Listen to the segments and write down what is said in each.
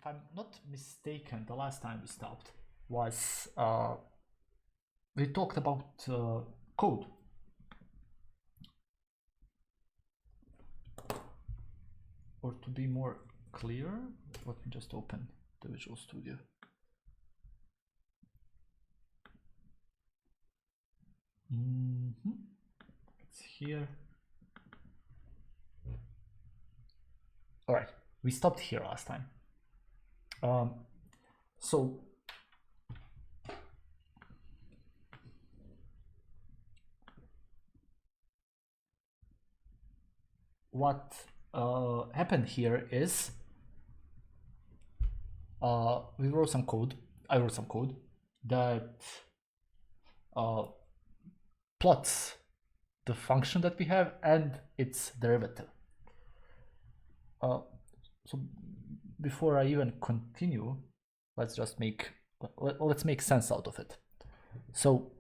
if I'm not mistaken, the last time we stopped was we talked about code. Or to be more clear, let me just open the Visual Studio. It's here. All right, we stopped here last time. So what happened here is we wrote some code. I wrote some code that plots the function that we have and its derivative. So before I even continue, let's make sense out of it. So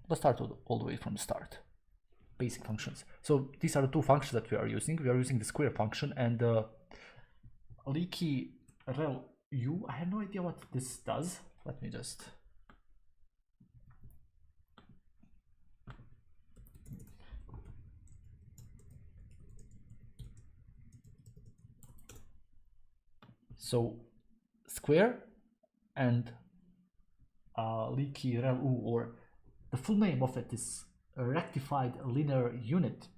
let's start all the way from the start. Basic functions. So these are the two functions that we are using. We are using the square function and the leaky rel u. I have no idea what this does. Let me just so square and leaky rel u, or the full name of it is a rectified linear unit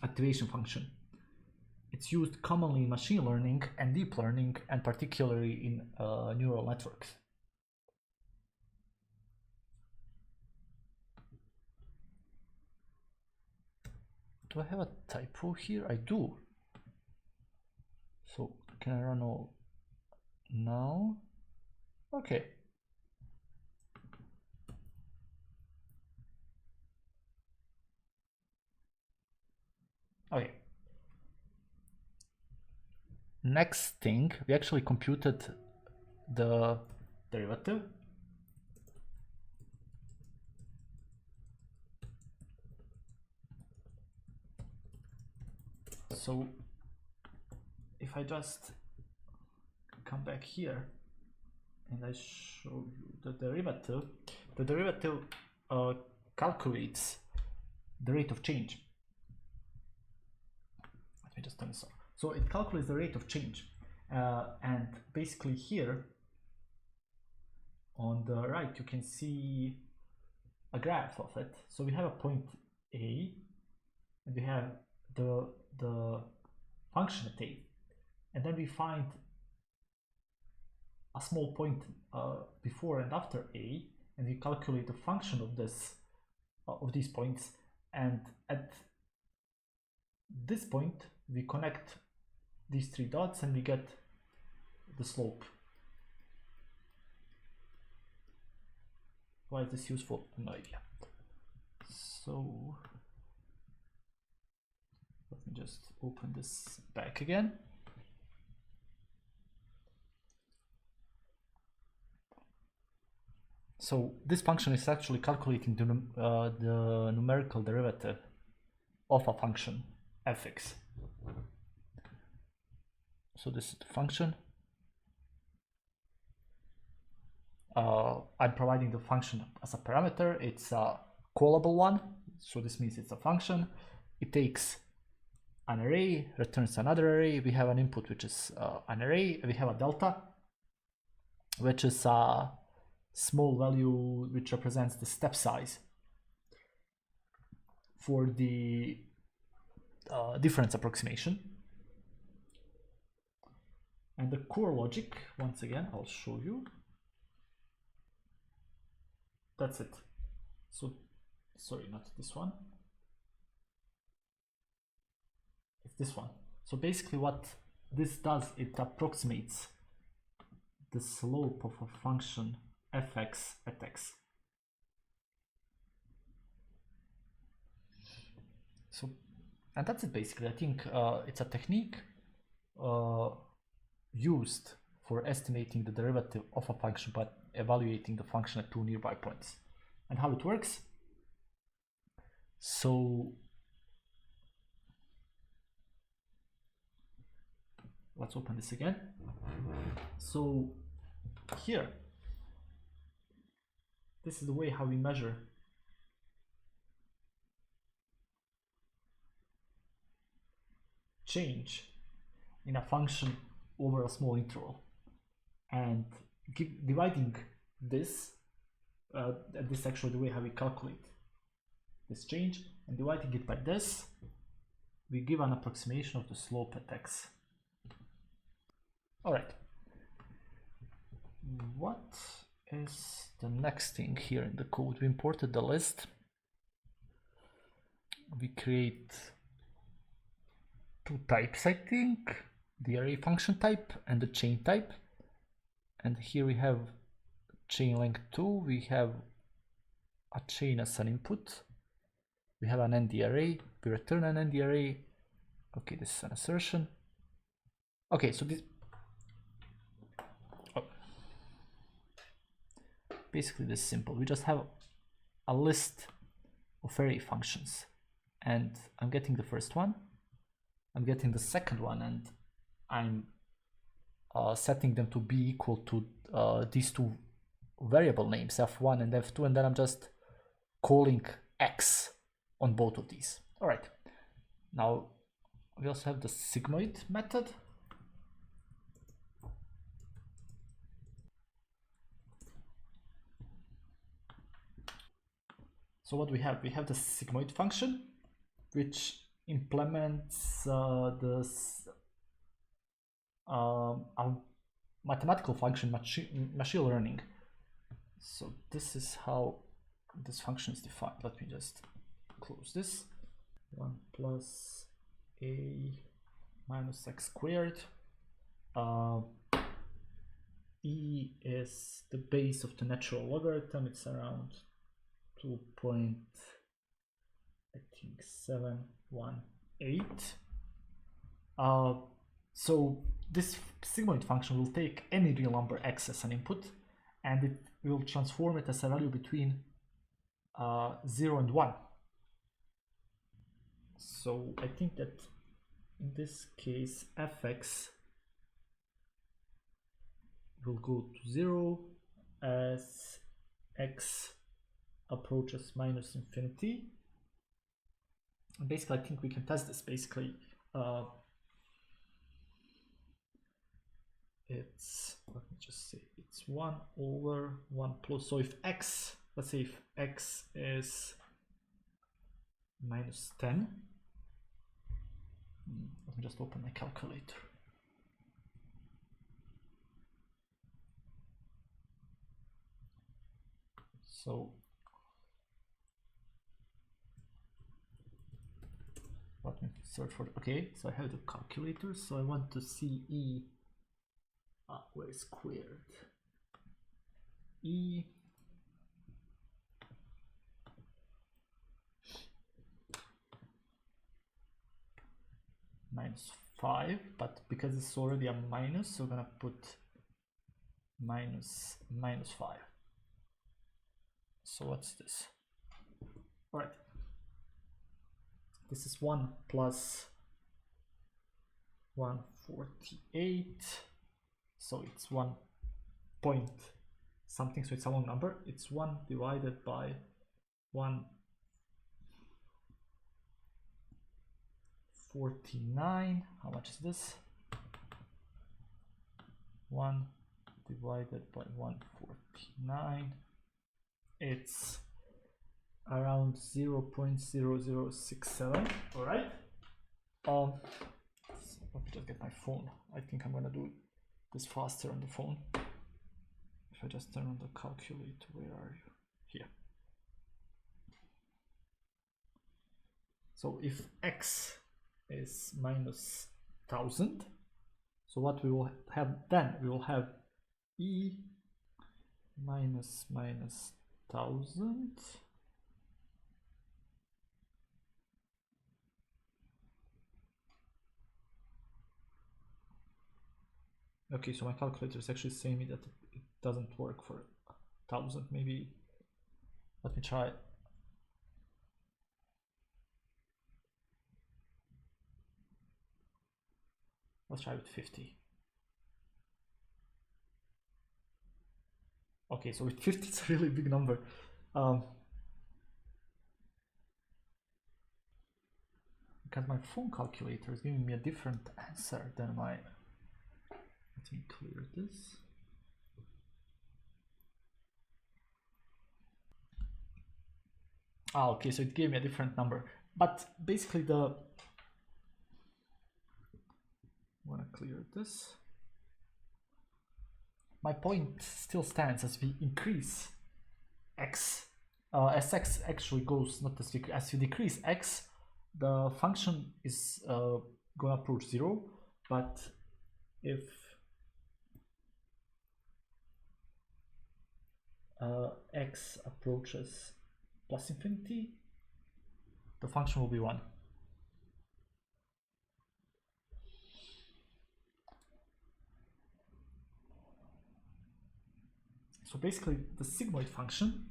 activation function. It's used commonly in machine learning and deep learning, and particularly in neural networks. Do I have a typo here? I do. So can I run all now? Okay. Okay. Next thing, we actually computed the derivative. So if I just come back here and I show you the derivative calculates the rate of change. Let me just turn this off. So it calculates the rate of change, and basically here on the right you can see a graph of it. So we have a point A and we have the function at A, and then we find a small point before and after A, and we calculate the function of this of these points, and at this point we connect these three dots and we get the slope. Why is this useful? No idea. So let me just open this back again. So this function is actually calculating the numerical derivative of a function fx. So this is the function. I'm providing the function as a parameter. It's a callable one, so this means it's a function. It takes an array, returns another array. We have an input which is an array. We have a delta, which is a small value which represents the step size for the difference approximation. And the core logic, once again, I'll show you. That's it. So, sorry, not this one. It's this one. So basically what this does, it approximates the slope of a function fx at x. So, and that's it basically. I think it's a technique used for estimating the derivative of a function by evaluating the function at two nearby points. And how it works? So let's open this again. So here, this is the way how we measure change in a function over a small interval, and dividing this, this is actually the way how we calculate this change, and dividing it by this, we give an approximation of the slope at x. All right. What is the next thing here in the code? We imported the list. We create two types, I think, the array function type and the chain type. And here we have chain length 2. We have a chain as an input. We have an ND array. We return an ND array. Okay, this is an assertion. Okay, so this basically this is simple. We just have a list of array functions, and I'm getting the first one, I'm getting the second one, and I'm setting them to be equal to these two variable names, f1 and f2, and then I'm just calling x on both of these. All right, now we also have the sigmoid method. So what we have the sigmoid function, which implements a mathematical function, machine learning. So this is how this function is defined. Let me just close this. 1 plus a minus x squared. E is the base of the natural logarithm. It's around 2.718. So this sigmoid function will take any real number x as an input, and it will transform it as a value between 0 and 1. So I think that in this case fx will go to 0 as x approaches minus infinity. And basically, I think we can test this. Basically, it's, let me just say, it's 1 over 1 plus. So if x, let's say if x is minus 10, let me just open my calculator. So let me search for, okay, so I have the calculator, so I want to see E, where is squared? E minus 5, but because it's already a minus, so we're gonna put minus 5. So what's this? All right. This is 1 plus 148. So it's 1 point something. So it's a long number. It's 1 divided by 149. How much is this? 1 divided by 149. It's around 0.0067. All right. Let me just get my phone. I think I'm gonna do this faster on the phone. If I just turn on the calculator, where are you? Here. So if x is minus 1000, so what we will have then, we will have E minus 1000 okay, so my calculator is actually saying me that it doesn't work for 1000. Maybe let me try. Let's try with 50. Okay, so with 50 it's a really big number. Because my phone calculator is giving me a different answer than my... Let me clear this. Ah, okay, so it gave me a different number. But basically I'm gonna clear this. My point still stands as we increase x, as x actually goes, not as you decrease x, the function is gonna approach 0, but if x approaches plus infinity, the function will be 1. So basically the sigmoid function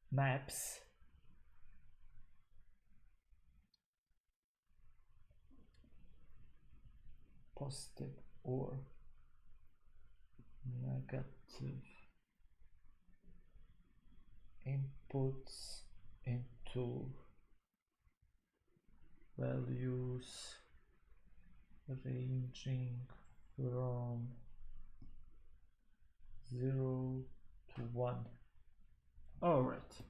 maps positive or negative inputs into values ranging from 0 to 1. All right.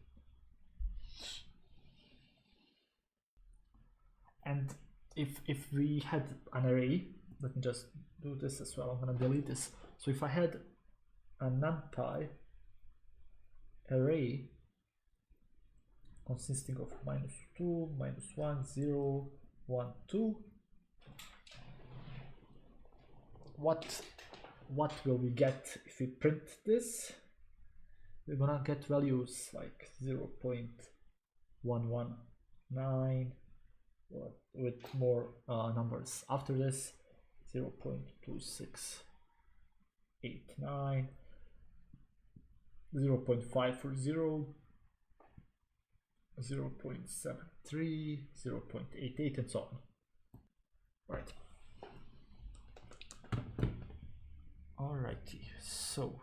And if we had an array, let me just do this as well. I'm going to delete this. So if I had a numpy array consisting of -2, -1, 0, 1, 2, what will we get if we print this? We're gonna get values like 0.119 with more numbers after this, 0.2689, 0.540, 0.73, 0.88, and so on. Right. Alrighty, so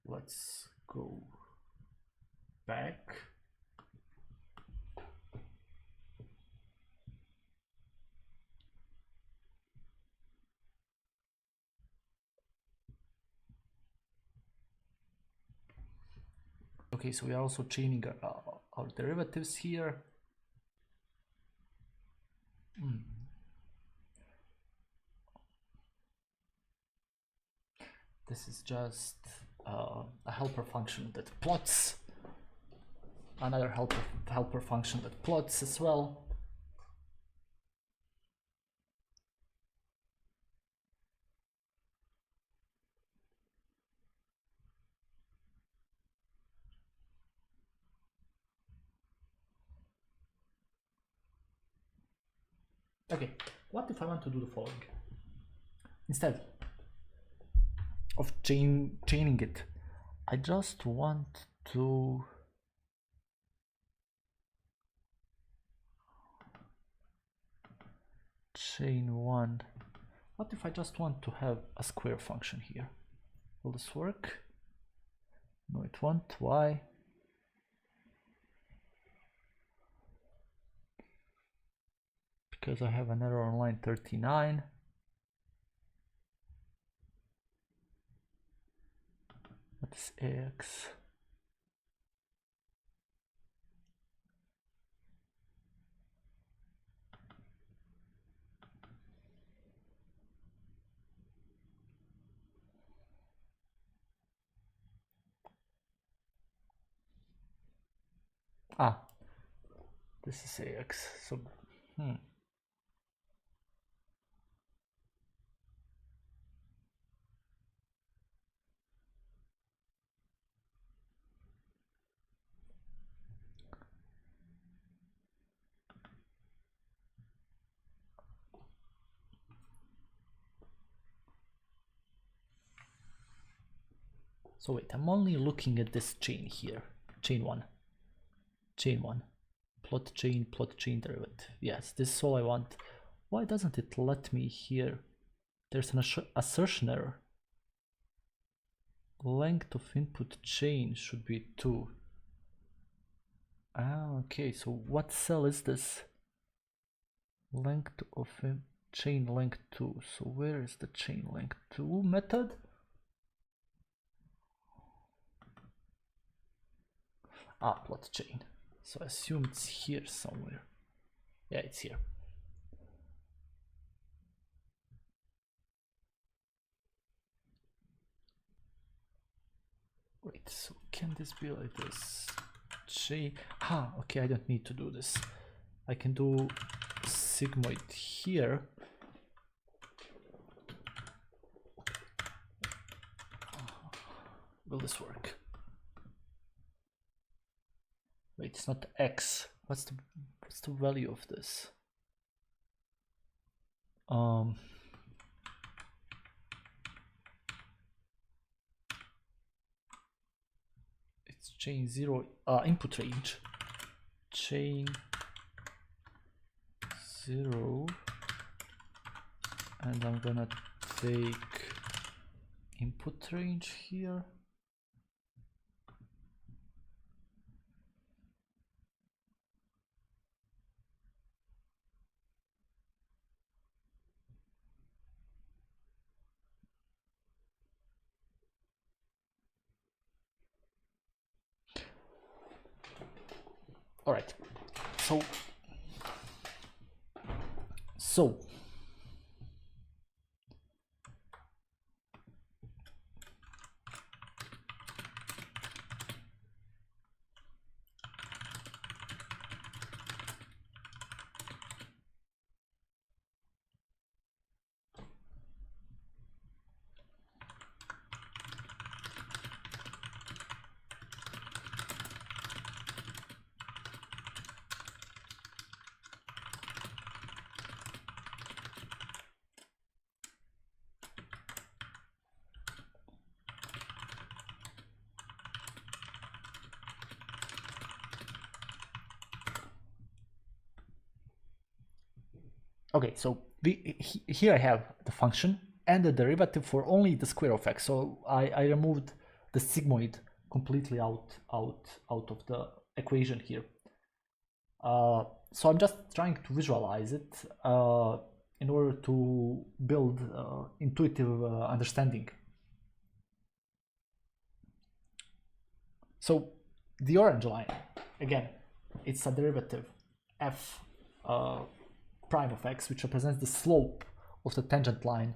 let's go back. Okay, so we are also chaining our derivatives here. This is just a helper function that plots, another helper function that plots as well. Okay, what if I want to do the following? Instead of chaining it, I just want to chain one. What if I just want to have a square function here? Will this work? No, it won't. Why? Because I have an error on line 39. That's AX. Ah, this is AX. So, So wait, I'm only looking at this chain here. Chain one. Plot chain derivative. Yes, this is all I want. Why doesn't it let me here? There's an assertion error. Length of input chain should be 2. Ah, okay, so what cell is this? Length of chain length 2. So where is the chain length 2 method? Ah, plot chain. So I assume it's here somewhere. Yeah, it's here. Wait, so can this be like this? Okay, I don't need to do this. I can do sigmoid here. Will this work? Wait, it's not x. What's the value of this? It's chain 0 input range. Chain 0, and I'm gonna take input range here. All right, so okay, so here I have the function and the derivative for only the square of x. So I removed the sigmoid completely out of the equation here. So I'm just trying to visualize it in order to build intuitive understanding. So the orange line, again, it's a derivative f prime of x, which represents the slope of the tangent line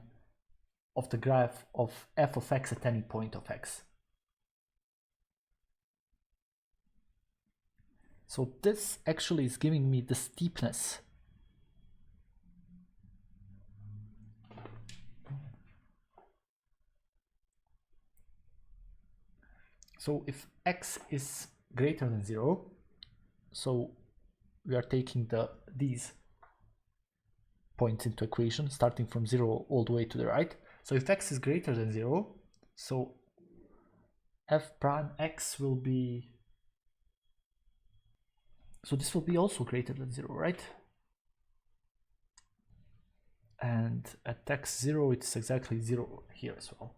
of the graph of f of x at any point of x. So this actually is giving me the steepness. So if x is greater than 0, so we are taking these points into equation, starting from 0 all the way to the right. So if x is greater than 0, so f prime x will be, so this will be also greater than 0, right? And at x0, it's exactly 0 here as well.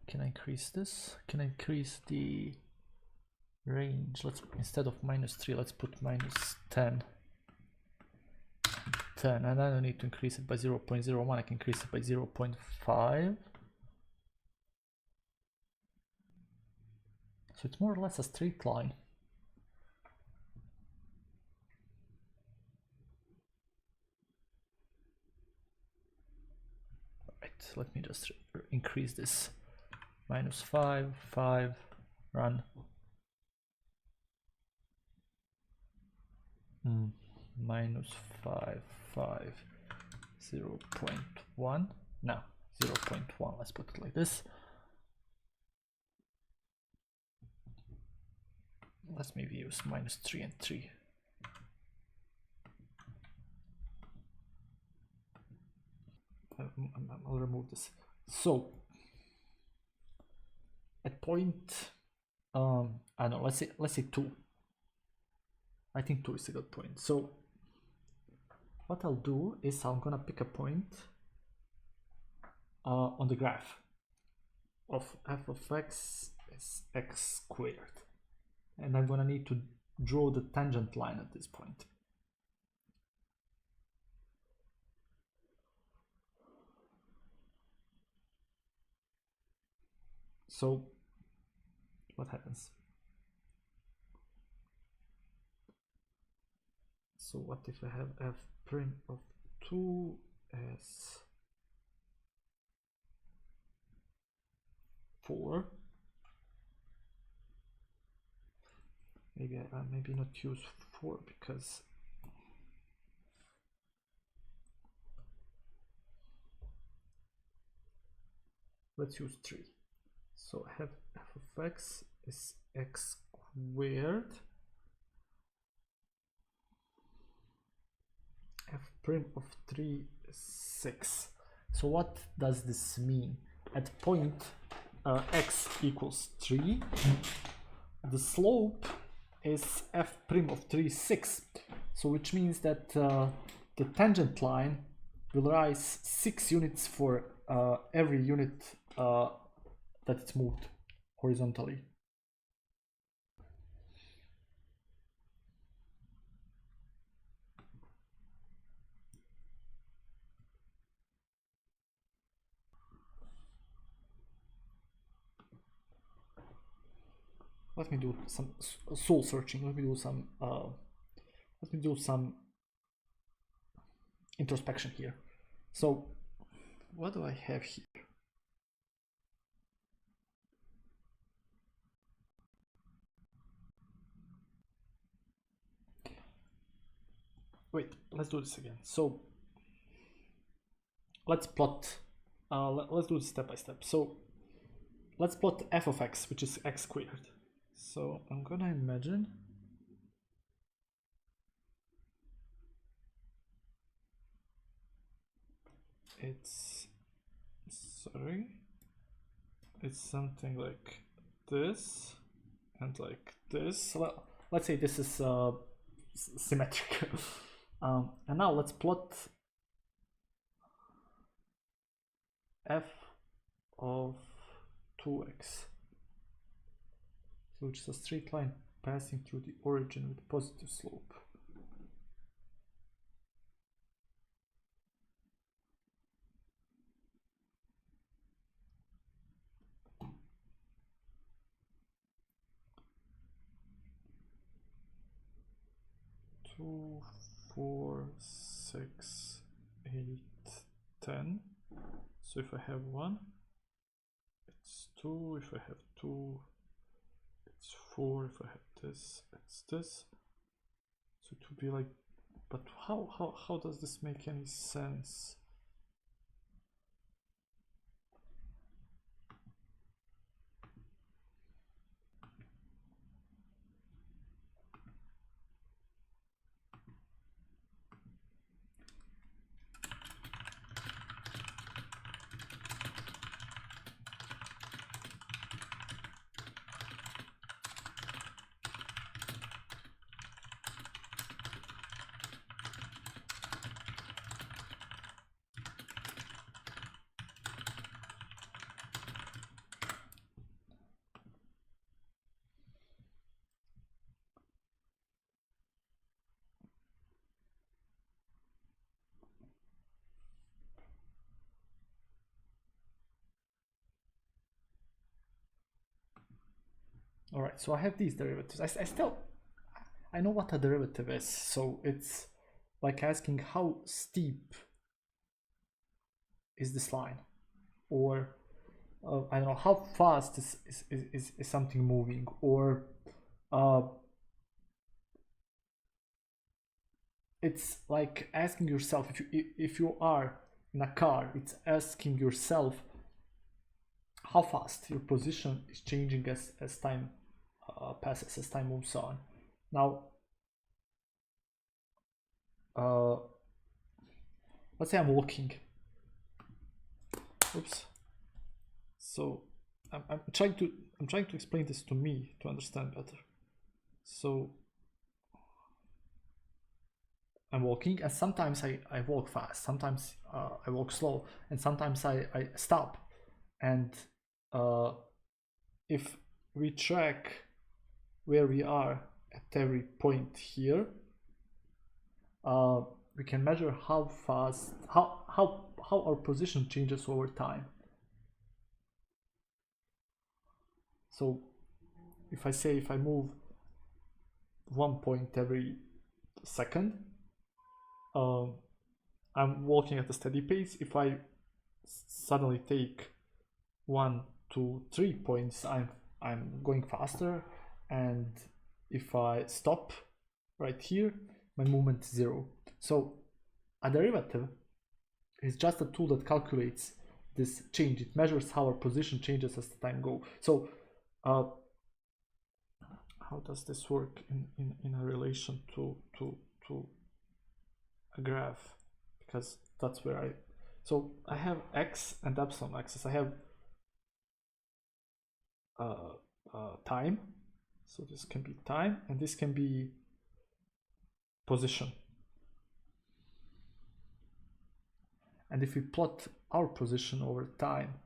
Can I increase this? Can I increase the range? Let's, instead of -3, let's put -10. 10, and I don't need to increase it by 0.01, I can increase it by 0.5. So it's more or less a straight line. Right, let me just increase this. -5, 5, run. -5, 5, 0.1. No, 0.1. Let's put it like this. let's maybe use -3 and 3. I'll remove this. So at point, I don't know, let's say 2. I think 2 is a good point. So what I'll do is I'm gonna pick a point on the graph of f of x is x squared, and I'm gonna need to draw the tangent line at this point. So what happens? So what if I have f prime of 2 as 4? Maybe maybe not use 4 because let's use 3. So I have f of x is x squared, f prime of 3 is 6. So what does this mean? At point x equals 3, the slope is f prime of 3 is 6. So which means that the tangent line will rise 6 units for every unit that it's moved horizontally. Let me do some soul searching. Let me do some introspection here. So what do I have here? Wait, let's do this again. So let's plot, let's do this step by step. So let's plot f of x, which is x squared. So I'm gonna imagine it's something like this and like this. Well, let's say this is symmetric. And now let's plot f of 2x, which is a straight line passing through the origin with positive slope. Two, 4, 6, 8, 10. So if I have 1, it's 2. If I have 2, it's 4. If I have this, it's this. So it would be like, but how does this make any sense? All right, so I have these derivatives. I know what a derivative is. So it's like asking how steep is this line, or I don't know, how fast is something moving, or it's like asking yourself, if you are in a car, it's asking yourself how fast your position is changing as time passes, as time moves on. Now, let's say I'm walking. Oops. So I'm trying to explain this to me to understand better. So I'm walking, and sometimes I walk fast, sometimes I walk slow, and sometimes I stop. And if we track where we are at every point here, we can measure how fast, how our position changes over time. So if I say, if I move 1 point every second, I'm walking at a steady pace. If I suddenly take 1, 2, 3 points, I'm going faster. And if I stop right here, my movement is 0. So a derivative is just a tool that calculates this change. It measures how our position changes as the time goes. So how does this work in a relation to a graph? Because that's where so I have x and epsilon axis. I have time, so this can be time, and this can be position. And if we plot our position over time,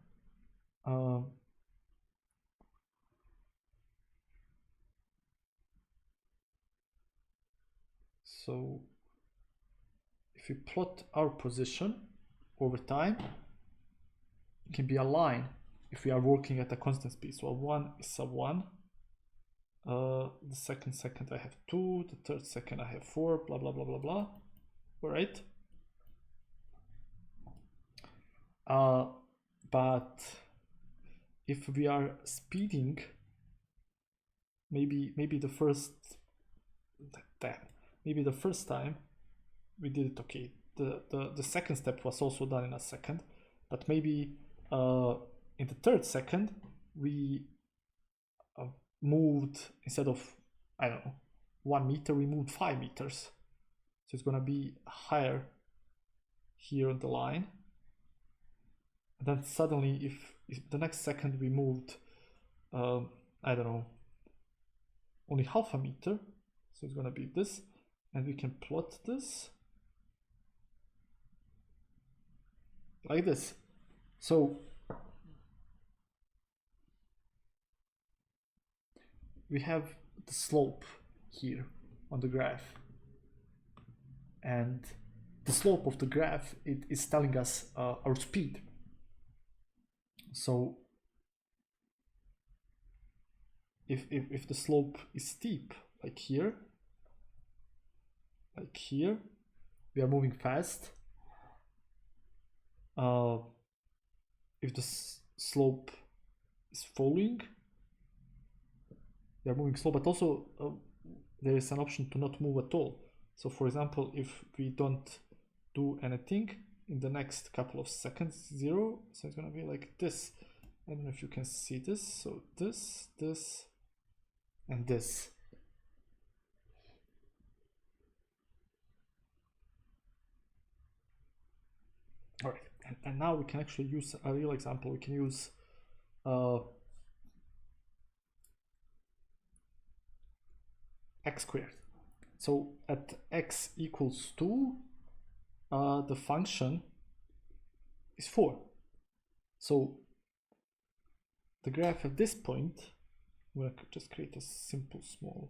so if we plot our position over time, it can be a line if we are working at a constant speed. So 1 is a 1. The second I have 2. The third second I have 4. Blah blah blah blah blah. All right. But if we are speeding, maybe the first time we did it okay. The second step was also done in a second, but maybe in the third second we moved, instead of, I don't know, 1 meter, we moved 5 meters. So it's gonna be higher here on the line. And then suddenly, if the next second we moved, I don't know, only half a meter, so it's gonna be this, and we can plot this like this. So we have the slope here on the graph, and the slope of the graph, it is telling us our speed. So if the slope is steep, like here, we are moving fast. If the slope is falling, we are moving slow, but also there is an option to not move at all. So for example, if we don't do anything in the next couple of seconds, 0, so it's gonna be like this. I don't know if you can see this. So this, and this. All right, and now we can actually use a real example. We can use x squared. So at x equals 2, the function is 4. So the graph at this point, I'm going to just create a simple small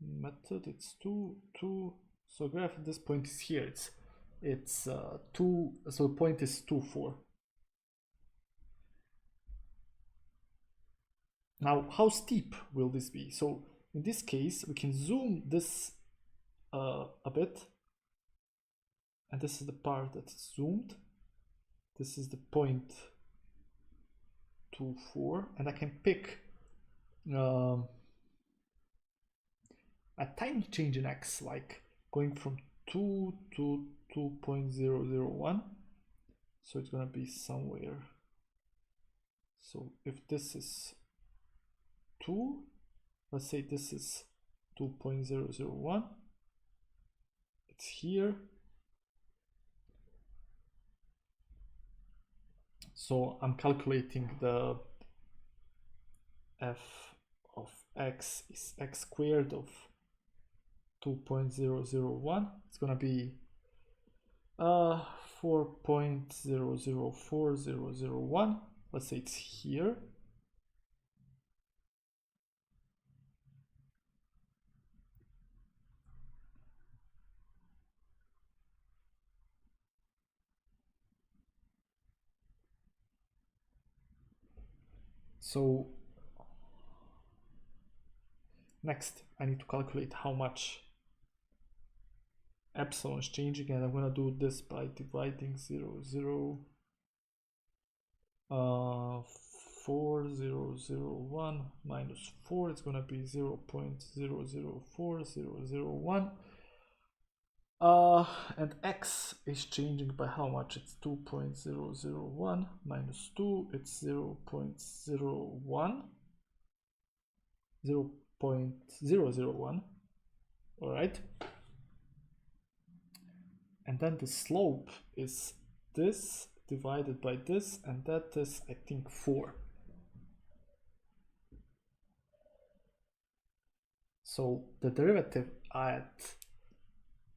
method. It's 2, 2. So graph at this point is here. It's 2. So the point is 2, 4. Now, how steep will this be? So in this case, we can zoom this a bit, and this is the part that's zoomed. This is the point 2, 4, and I can pick a tiny change in x, like going from 2 to 2.001. So it's gonna be somewhere. So if this is 2, let's say this is 2.001, it's here. So I'm calculating the f of x is x squared of 2.001. It's gonna be 4.004001. Let's say it's here. So next I need to calculate how much epsilon is changing, and I'm gonna do this by dividing 4001 minus 4. It's gonna be 0.004001. And x is changing by how much? It's 2.001 minus 2, it's 0.01, 0.001. All right. And then the slope is this divided by this, and that is, I think, 4. So the derivative at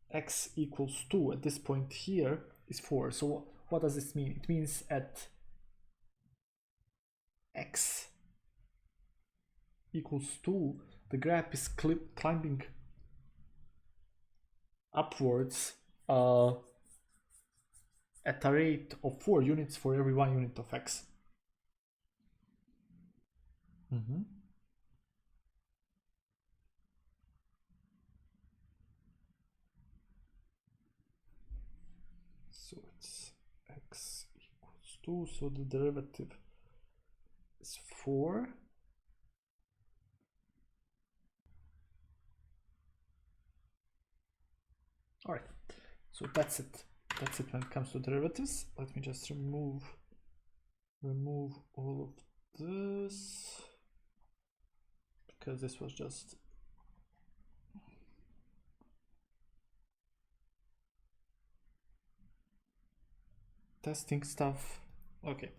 x equals 2 at this point here is 4. So what does this mean? It means at x equals 2, the graph is climbing upwards at a rate of 4 units for every 1 unit of x. So it's x equals 2, so the derivative is 4. All right, so that's it. That's it when it comes to derivatives. Let me just remove all of this, because this was just testing stuff. Okay.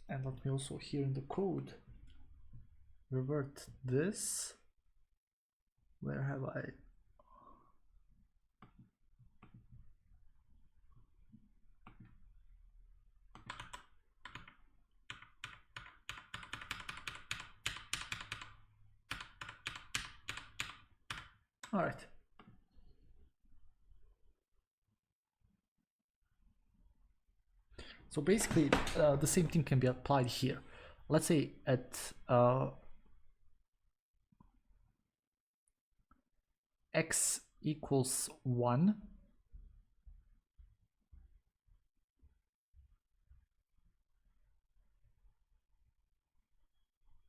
And let me also here in the code revert this. Where have I? All right. So basically, the same thing can be applied here. Let's say at x equals 1,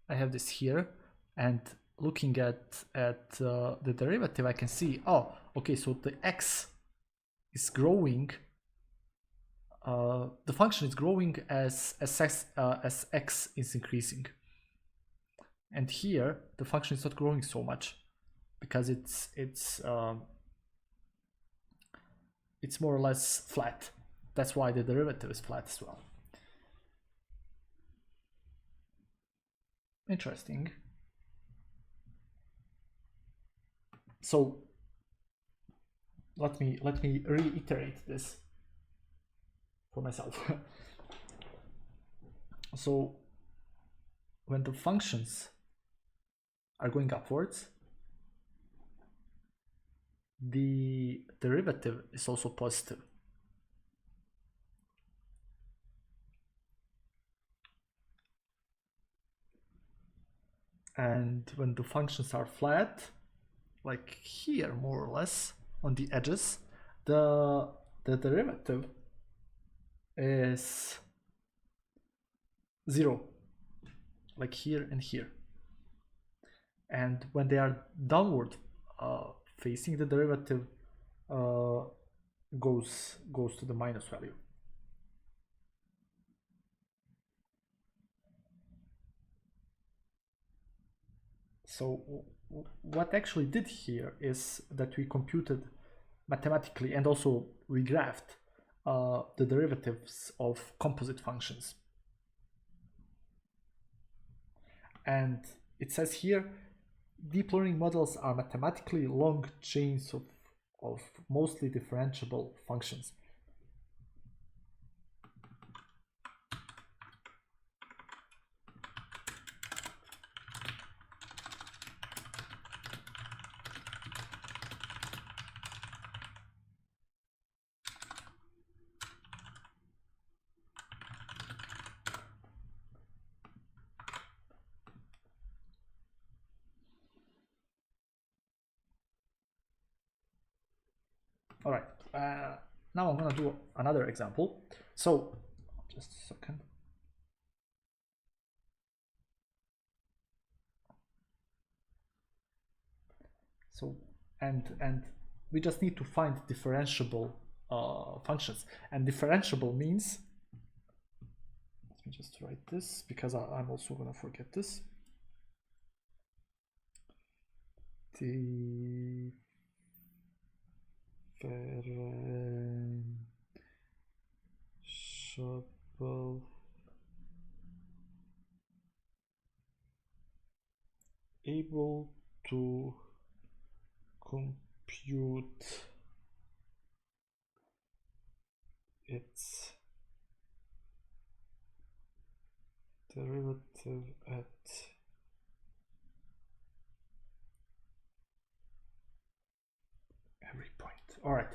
I have this here, and looking at the derivative, I can see, oh, okay, so the x is growing. The function is growing as x is increasing, and here the function is not growing so much because it's more or less flat. That's why the derivative is flat as well. Interesting. So let me reiterate this for myself. So when the functions are going upwards, the derivative is also positive. And when the functions are flat, like here more or less on the edges, the derivative is 0, like here and here. And when they are downward facing, the derivative goes to the minus value. So what actually did here is that we computed mathematically and also we graphed the derivatives of composite functions. And it says here, deep learning models are mathematically long chains of mostly differentiable functions. All right, now I'm gonna do another example. So, just a second. So, and we just need to find differentiable functions. And differentiable means, let me just write this because I'm also gonna forget this. Differentiable able to compute its derivative at every point. All right.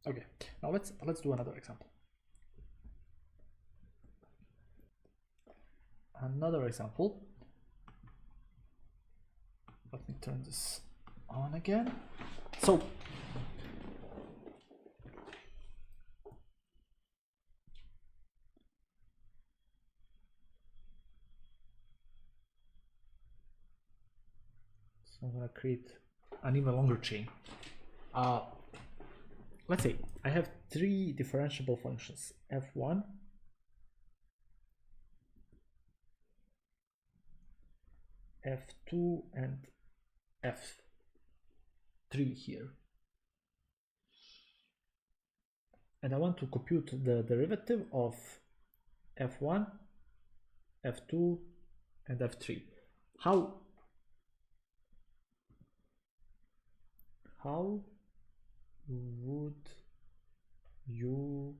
Okay, now let's do another example. Another example. Let me turn this on again. So I'm gonna create an even longer chain. Let's say I have three differentiable functions, f1, f2, and f3 here. And I want to compute the derivative of f1, f2, and f3. How would you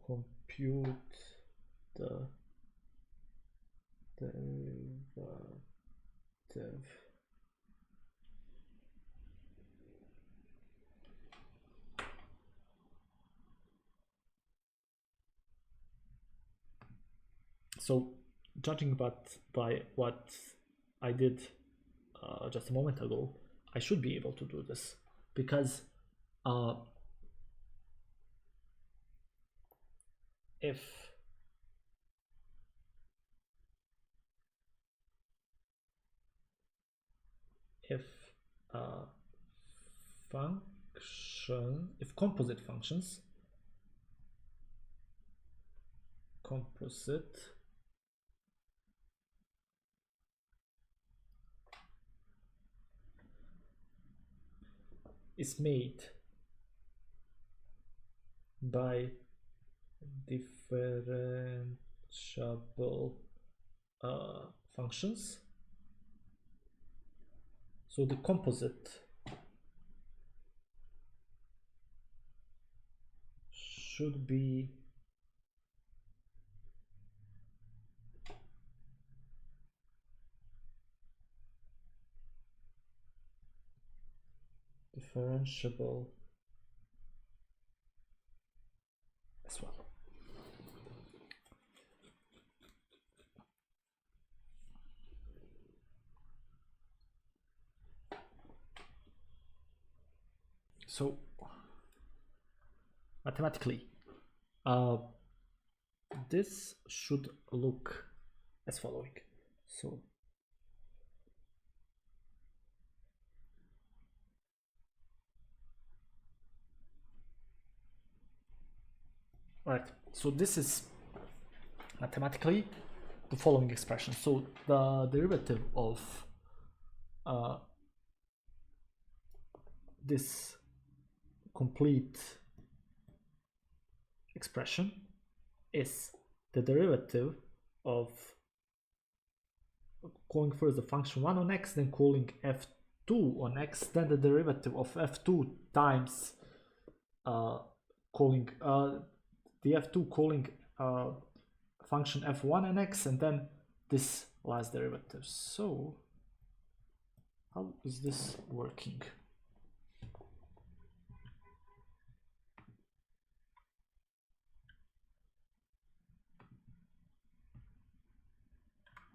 compute the derivative so judging by what I did just a moment ago, I should be able to do this because if composite functions is made by differentiable functions, so the composite should be differentiable as well. So mathematically, this should look as following. So Right, so this is mathematically the following expression. So the derivative of this complete expression is the derivative of calling first the function 1 on x, then calling f2 on x, then the derivative of f2 times calling the f2 calling function f1 and x, and then this last derivative. So how is this working?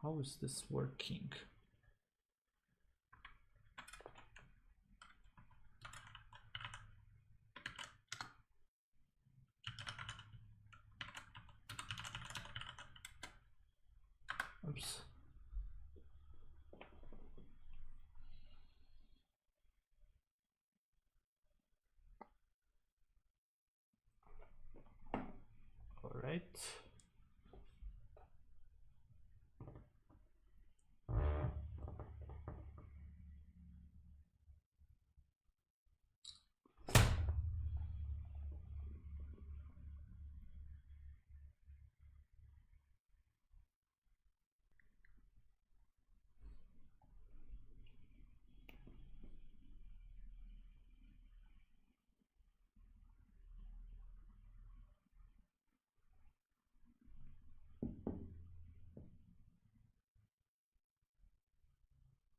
How is this working? Oops. All right.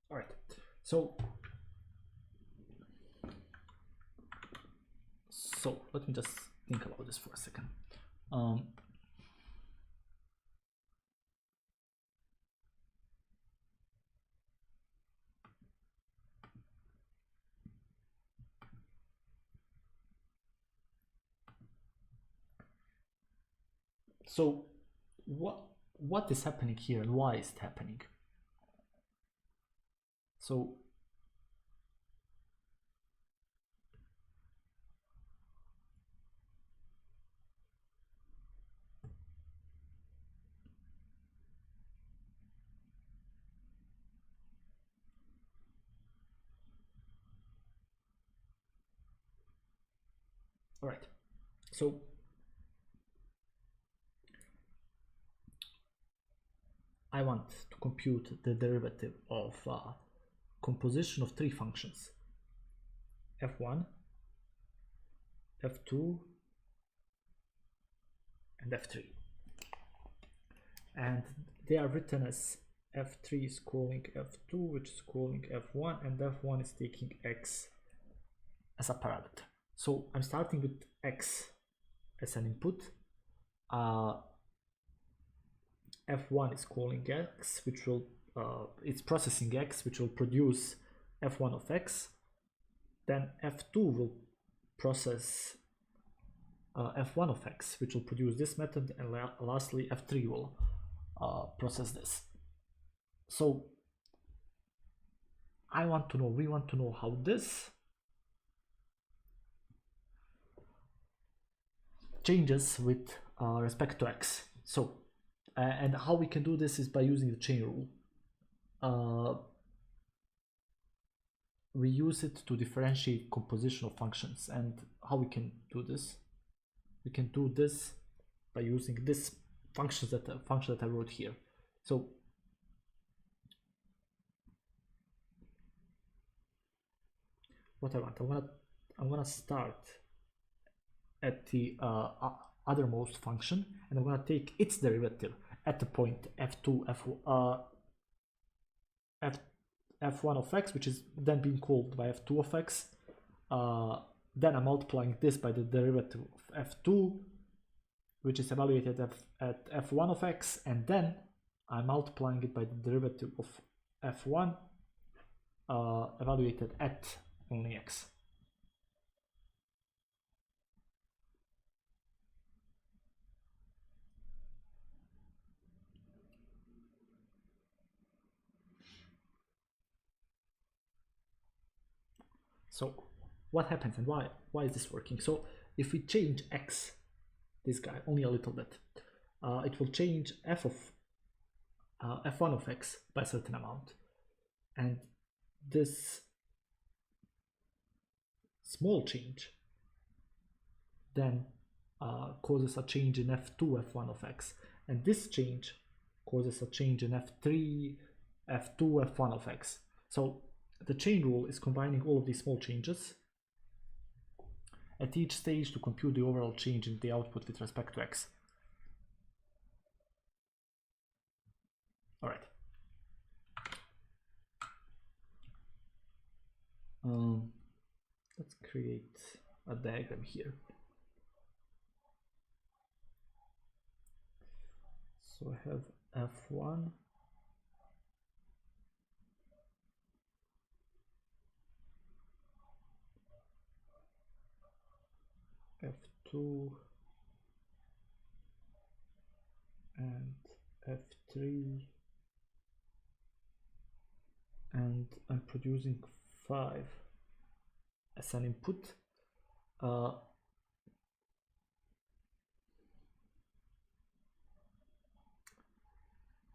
All right. So let me just think about this for a second. So what is happening here and why is it happening? So all right. So I want to compute the derivative of composition of three functions: f1, f2, and f3. And they are written as f3 is calling f2, which is calling f1, and f1 is taking x as a parameter. So I'm starting with x as an input. F1 is calling x, which will it's processing x, which will produce f1 of x. Then f2 will process f1 of x, which will produce this method, and lastly f3 will process this. So we want to know how this changes with respect to x. So and how we can do this is by using the chain rule. We use it to differentiate composition of functions. And how we can do this? We can do this by using this function that I wrote here. So what I want to start at the othermost function, and I'm going to take its derivative at the point f2 f1 of x, which is then being called by f2 of x. Then I'm multiplying this by the derivative of f2, which is evaluated at f1 of x, and then I'm multiplying it by the derivative of f1 evaluated at only x. So what happens and why is this working? So if we change x this guy, only a little bit. It will change f1 of x by a certain amount, and this small change then causes a change in f2 f1 of x, and this change causes a change in f3 f2 f1 of x. So the chain rule is combining all of these small changes at each stage to compute the overall change in the output with respect to x. All right. Let's create a diagram here. So I have f1, f2, and f3, and I'm producing 5 as an input.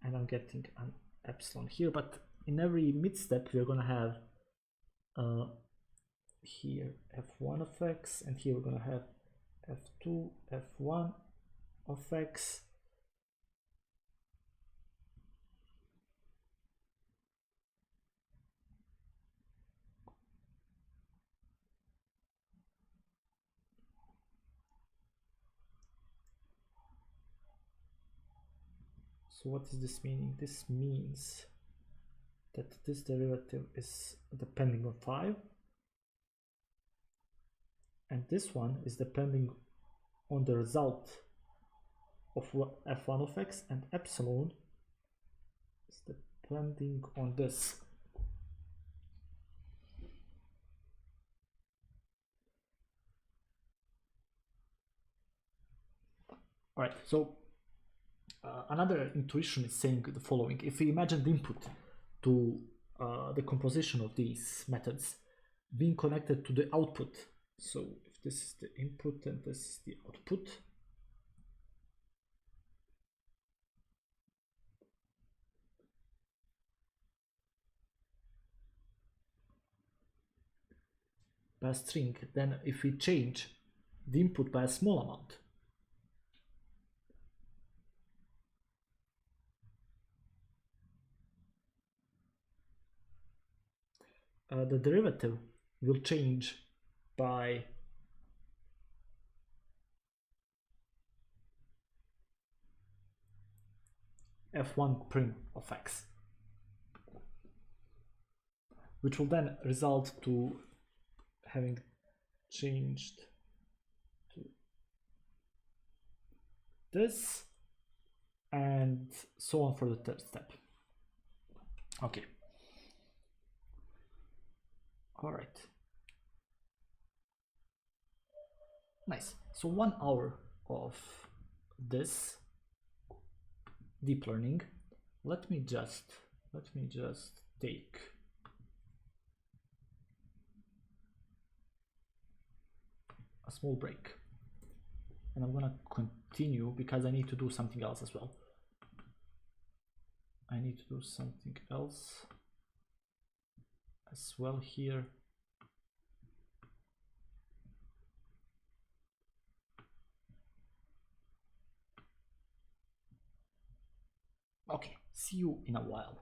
And I'm getting an epsilon here, but in every mid step we're gonna have here f1 of x, and here we're gonna have f2 f1 of x. So what is this meaning? This means that this derivative is depending on 5, and this one is depending on the result of f1 of x, and epsilon is depending on this. All right, so another intuition is saying the following. If we imagine the input to the composition of these methods being connected to the output, so if this is the input and this is the output, by a string, then if we change the input by a small amount, the derivative will change by f1 prim of x, which will then result to having changed to this, and so on for the third step. Okay. All right. Nice. So 1 hour of this deep learning. Let me just take a small break, and I'm gonna continue because I need to do something else as well. I need to do something else as well here. Okay, see you in a while.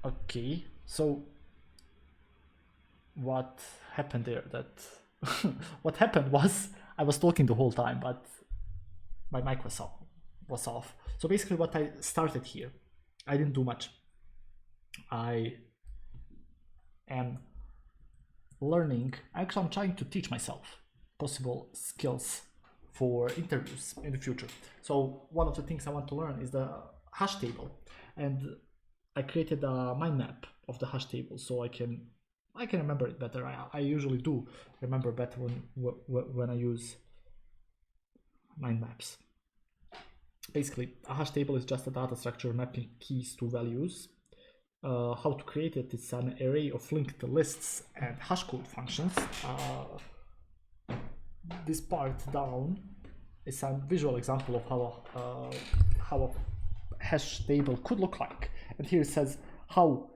Okay, so what happened there? That what happened was I was talking the whole time, but my mic was off. So basically, what I started here, I didn't do much. I am learning. Actually, I'm trying to teach myself possible skills for interviews in the future. So one of the things I want to learn is the hash table, and I created a mind map of the hash table so I can remember it better. I usually do remember better when I use mind maps. Basically, a hash table is just a data structure mapping keys to values. How to create it? It's an array of linked lists and hash code functions. This part down is a visual example of how a hash table could look like. And here it says how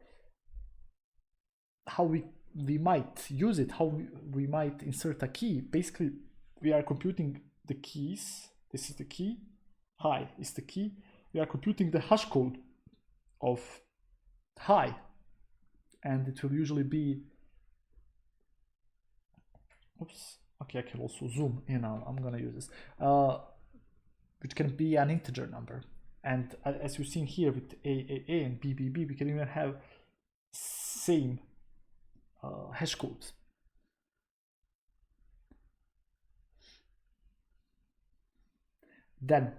we might use it, how we might insert a key. Basically, we are computing the keys. This is the key. Hi is the key. We are computing the hash code of hi, and it will usually be, oops, okay, I can also zoom in now. I'm gonna use this, which can be an integer number. And as you've seen here with A and B, we can even have same hash codes. Then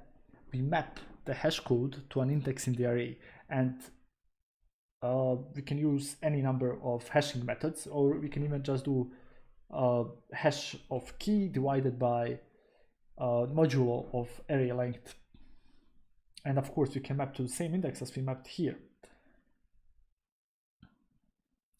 we map the hash code to an index in the array, and we can use any number of hashing methods, or we can even just do hash of key divided by modulo of array length. And of course, we can map to the same index as we mapped here.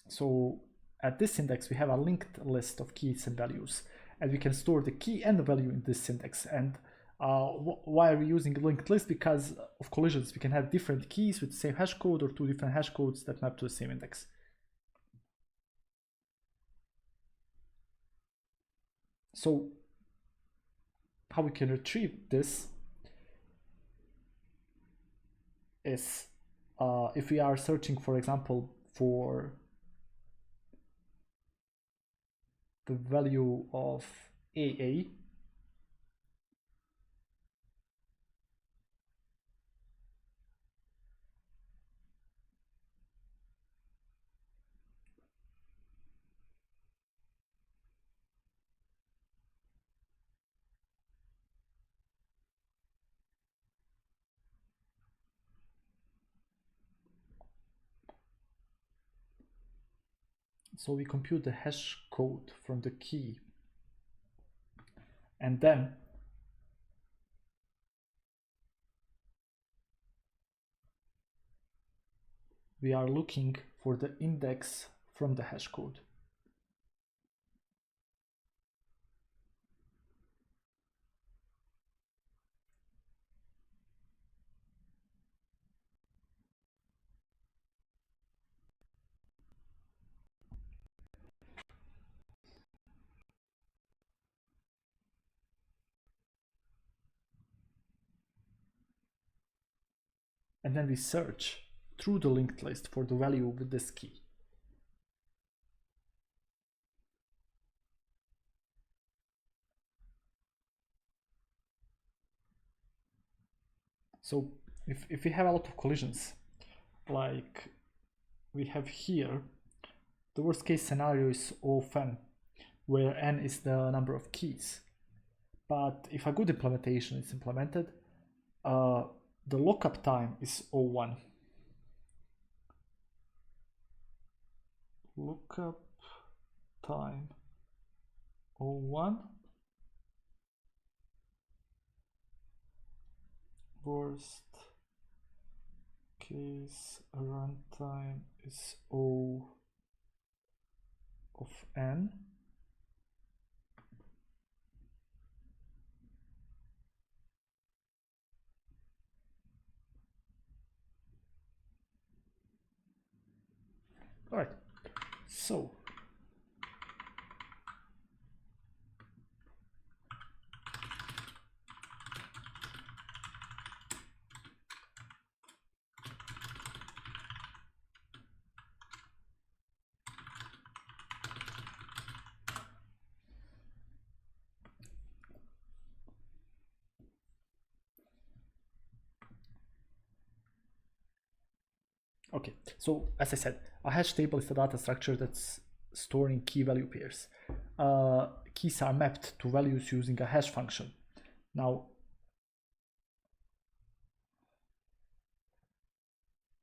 So at this index, we have a linked list of keys and values, and we can store the key and the value in this index. And why are we using linked list? Because of collisions, we can have different keys with the same hash code or two different hash codes that map to the same index. So how we can retrieve this is if we are searching, for example, for the value of AA, so we compute the hash code from the key, and then we are looking for the index from the hash code. And then we search through the linked list for the value with this key. So if we have a lot of collisions, like we have here, the worst case scenario is O of n, where n is the number of keys. But if a good implementation is implemented, the lookup time is O1. Lookup time O1. Worst case runtime is O of n. All right, so Okay, so as I said, a hash table is a data structure that's storing key value pairs. Keys are mapped to values using a hash function. Now,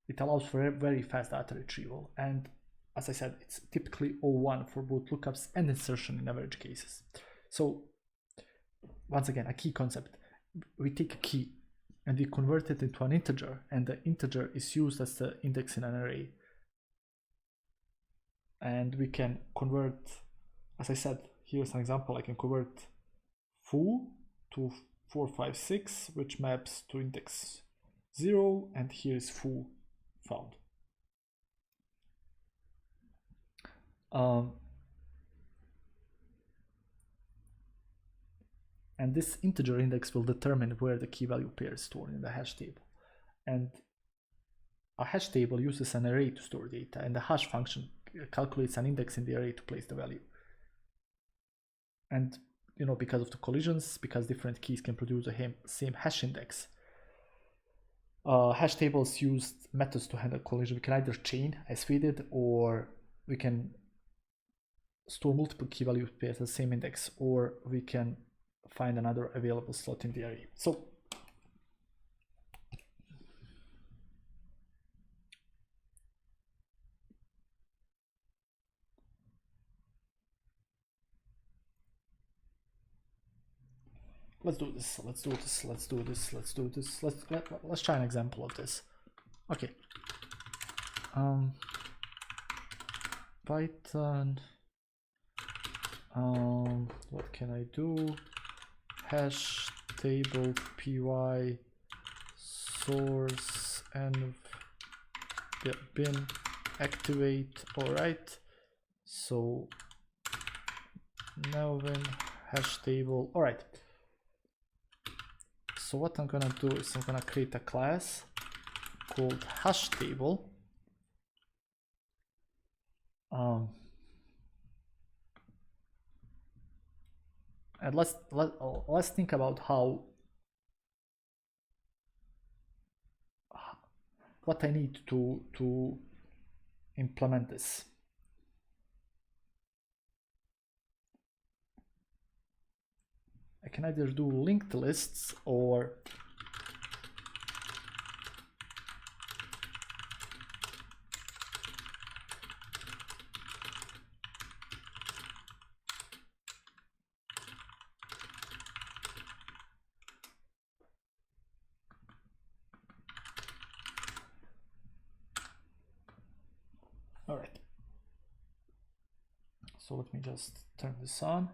it allows for a very fast data retrieval, and as I said, it's typically O1 for both lookups and insertion in average cases. So once again, a key concept. We take a key and we convert it into an integer, and the integer is used as the index in an array. And we can convert, as I said, here's an example. I can convert foo to 456, which maps to index 0, and here is foo found. And this integer index will determine where the key value pair is stored in the hash table. And a hash table uses an array to store data, and the hash function calculates an index in the array to place the value. And you know, because of the collisions, because different keys can produce the same hash index, hash tables use methods to handle collision. We can either chain, as we did, or we can store multiple key value pairs at the same index, or we can find another available slot in the array. So let's do this. Let's try an example of this. Okay. Python. What can I do? Hash table py source and bin activate. All right. So now when hash table. All right. So what I'm gonna do is I'm gonna create a class called hash table. And let's think about what I need to implement this. I can either do linked lists or all right. So let me just turn this on.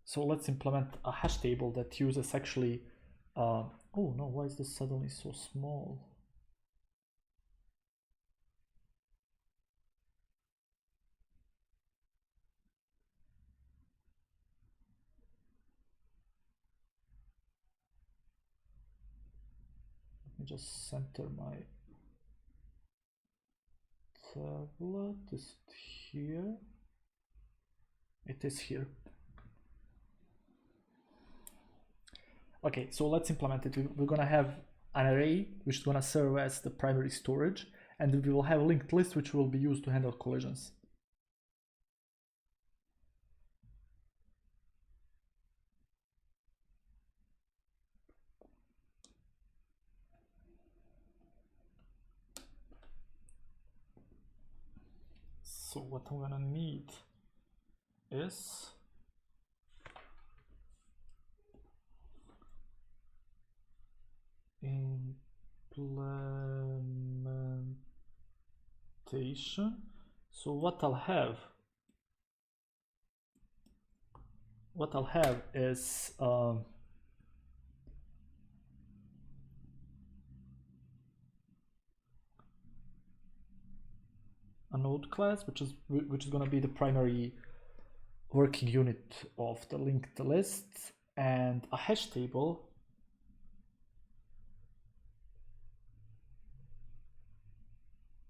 So let's implement a hash table that uses actually, oh no, why is this suddenly so small? Let me just center my tablet. Is it here? It is here. Okay, so let's implement it. We're gonna have an array which is gonna serve as the primary storage, and we will have a linked list which will be used to handle collisions. So what I'm gonna need is implementation. So what I'll have is a node class, which is going to be the primary working unit of the linked list, and a hash table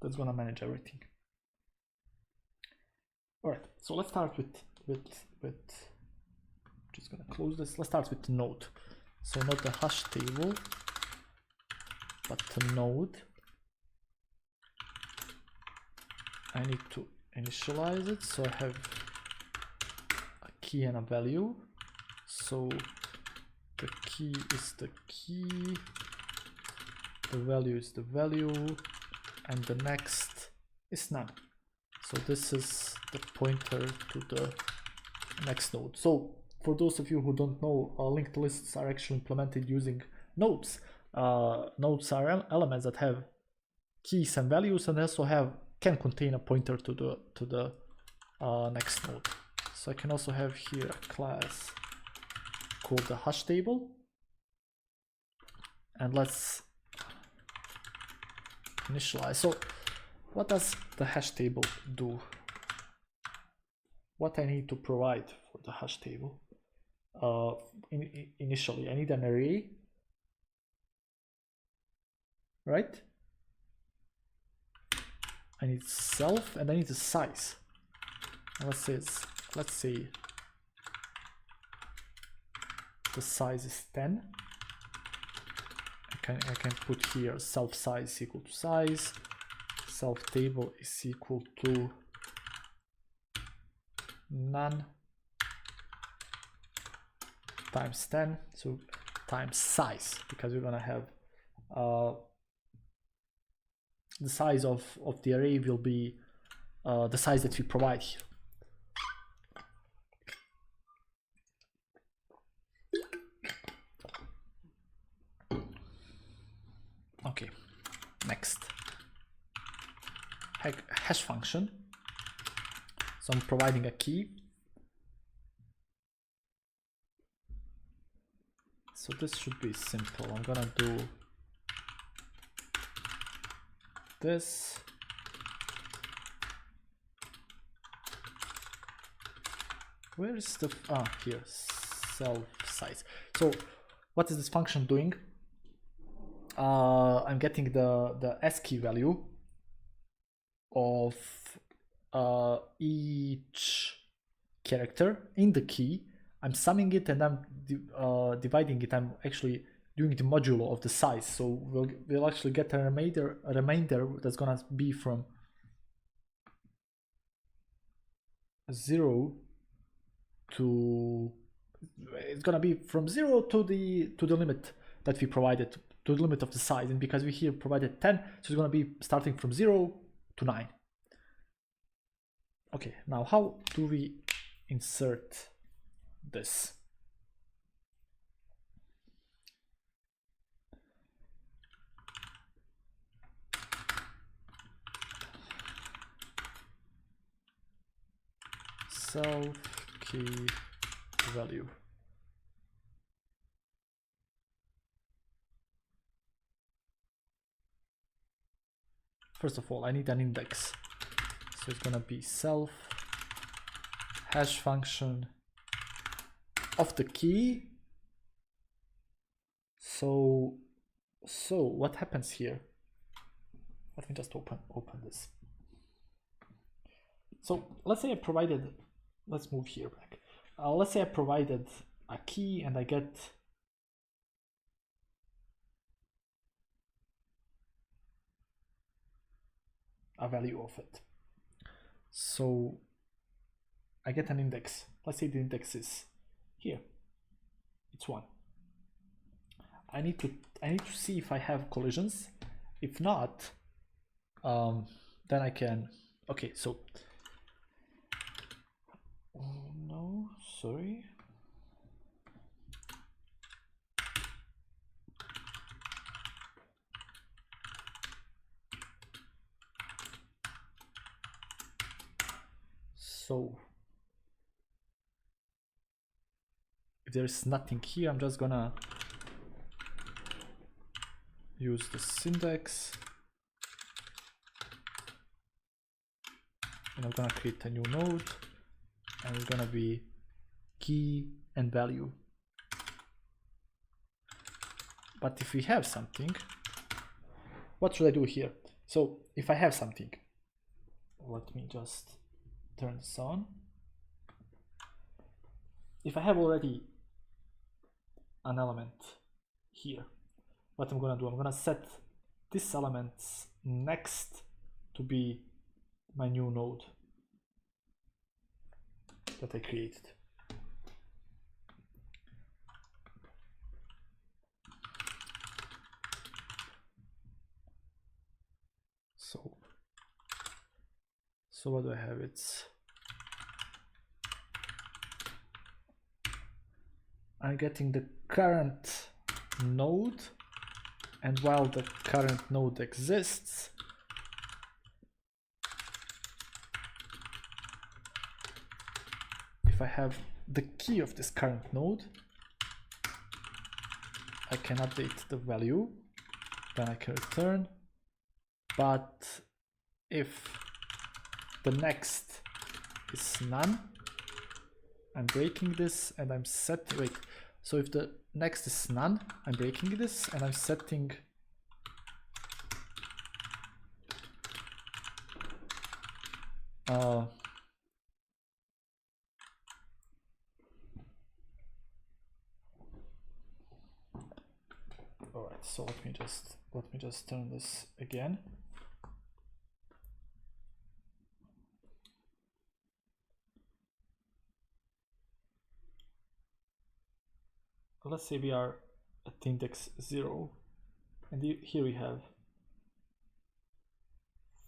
that's going to manage everything. All right, so let's start with just going to close this. Let's start with the node. So not the hash table. but the node, I need to initialize it, so I have a key and a value. So the key is the key, the value is the value, and the next is none. So this is the pointer to the next node. So for those of you who don't know, linked lists are actually implemented using nodes. Nodes are elements that have keys and values, and also can contain a pointer to the next node. So I can also have here a class called the hash table, and let's initialize. So what does the hash table do? What I need to provide for the hash table? Initially, I need an array, right? I need self, and I need the size. And let's say the size is 10. I can put here self size equal to size, self table is equal to none times 10, so times size, because we're gonna have the size of the array will be the size that we provide here. Okay, next, hash function. So I'm providing a key. So this should be simple. I'm gonna do this. Where is the, here, self size. So what is this function doing? I'm getting the ASCII value of each character in the key. I'm summing it and I'm dividing it. I'm actually doing the modulo of the size. So we'll actually get a remainder that's gonna be from 0 to, it's gonna be from 0 to the limit that we provided, to the limit of the size. And because we here provided 10, so it's gonna be starting from 0 to 9. Okay, now how do we insert this? Self key value. First of all, I need an index. So it's gonna be self hash function of the key. So what happens here? Let me just open this. So let's say I provided, let's move here back. Let's say I provided a key and I get a value of it. So I get an index. Let's say the index is here. It's 1. I need to see if I have collisions. If not, then I can. Okay, so no, sorry. So if there's nothing here, I'm just gonna use the syntax and I'm gonna create a new node and it's gonna be key and value. But if we have something, what should I do here? So if I have something, let me just turn this on. If I have already an element here, what I'm gonna do, I'm gonna set this element's next to be my new node that I created. So what do I have? I'm getting the current node, and while the current node exists, if I have the key of this current node, I can update the value, then I can return. But if the next is none, I'm breaking this and I'm wait, so if the next is none, I'm breaking this and I'm setting alright, so let me just turn this again. Let's say we are at index 0, and here we have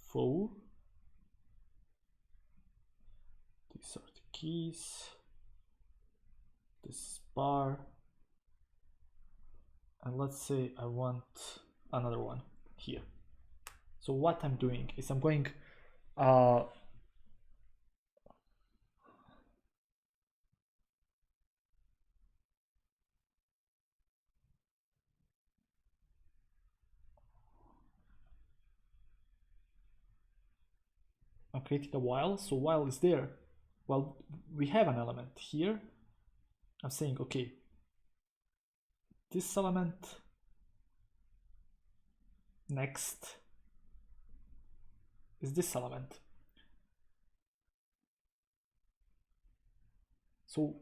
foo. These are the keys. This is bar. And let's say I want another one here. So what I'm doing is I'm going I'm creating a while. So while is there, well, we have an element here. I'm saying, okay, this element next is this element. So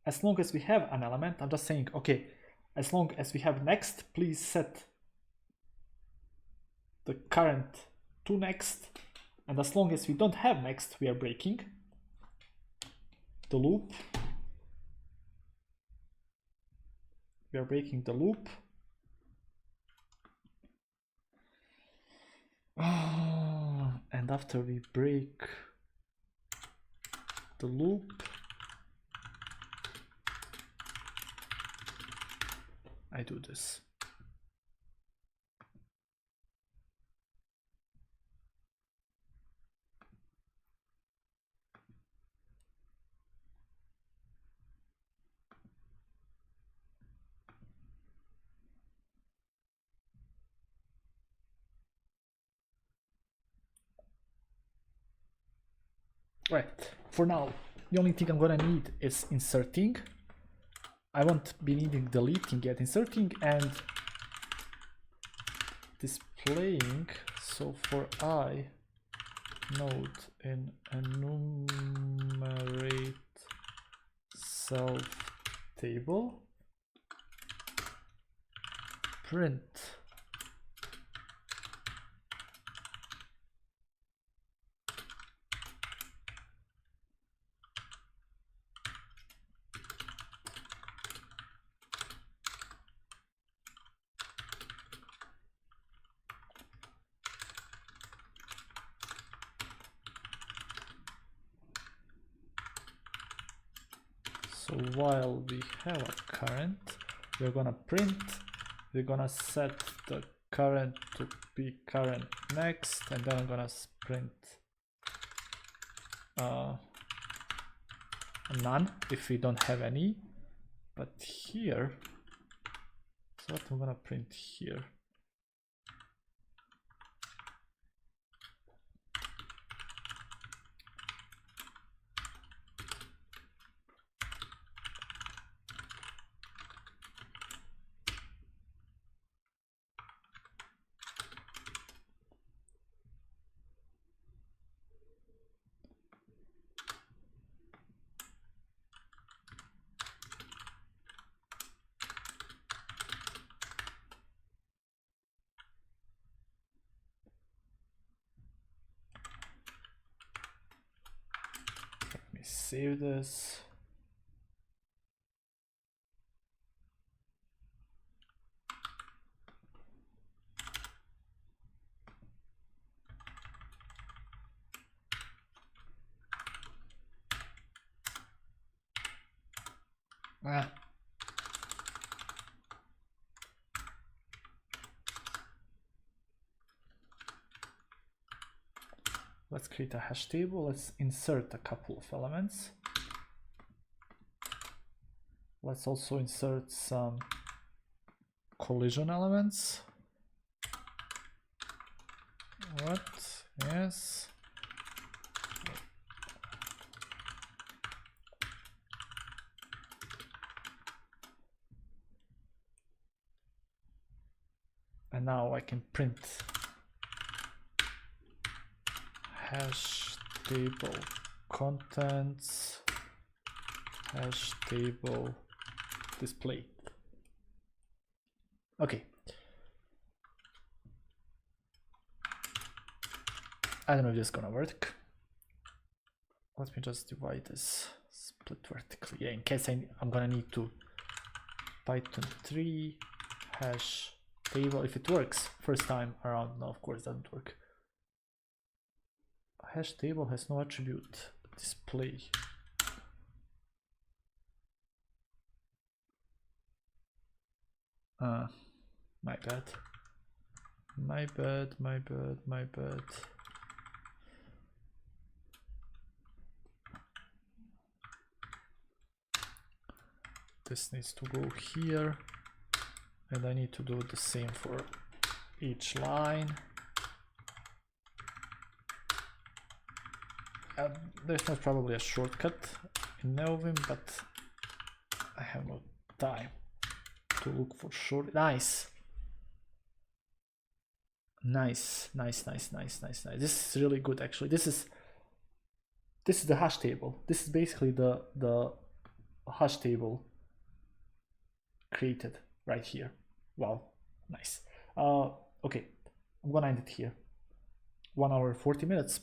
as long as we have an element, I'm just saying, okay, as long as we have next, please set the current to next. And as long as we don't have next, we are breaking the loop. We are breaking the loop. And after we break the loop, I do this. Right, for now, the only thing I'm gonna need is inserting. I won't be needing deleting yet, inserting and displaying. So for I node in enumerate self table, print so while we have a current, we're gonna print, we're gonna set the current to be current next, and then I'm gonna print none if we don't have any. But here, so what I'm gonna print here, save this. Let's create a hash table. Let's insert a couple of elements. Let's also insert some collision elements. What? Yes. And now I can print hash table contents, hash table display. Okay. I don't know if this is gonna work. Let me just divide this, split vertically. Yeah, in case I'm gonna need to Python 3 hash table if it works first time around. No, of course it doesn't work. Hash table has no attribute display. My bad. My bad. This needs to go here, and I need to do the same for each line. There's not probably a shortcut in Neovim, but I have no time to look for short. Nice. This is really good actually. This is the hash table. This is basically the hash table created right here. Wow, nice. Okay, I'm gonna end it here. 1 hour 40 minutes,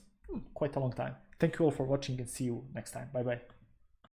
quite a long time. Thank you all for watching and see you next time. Bye bye.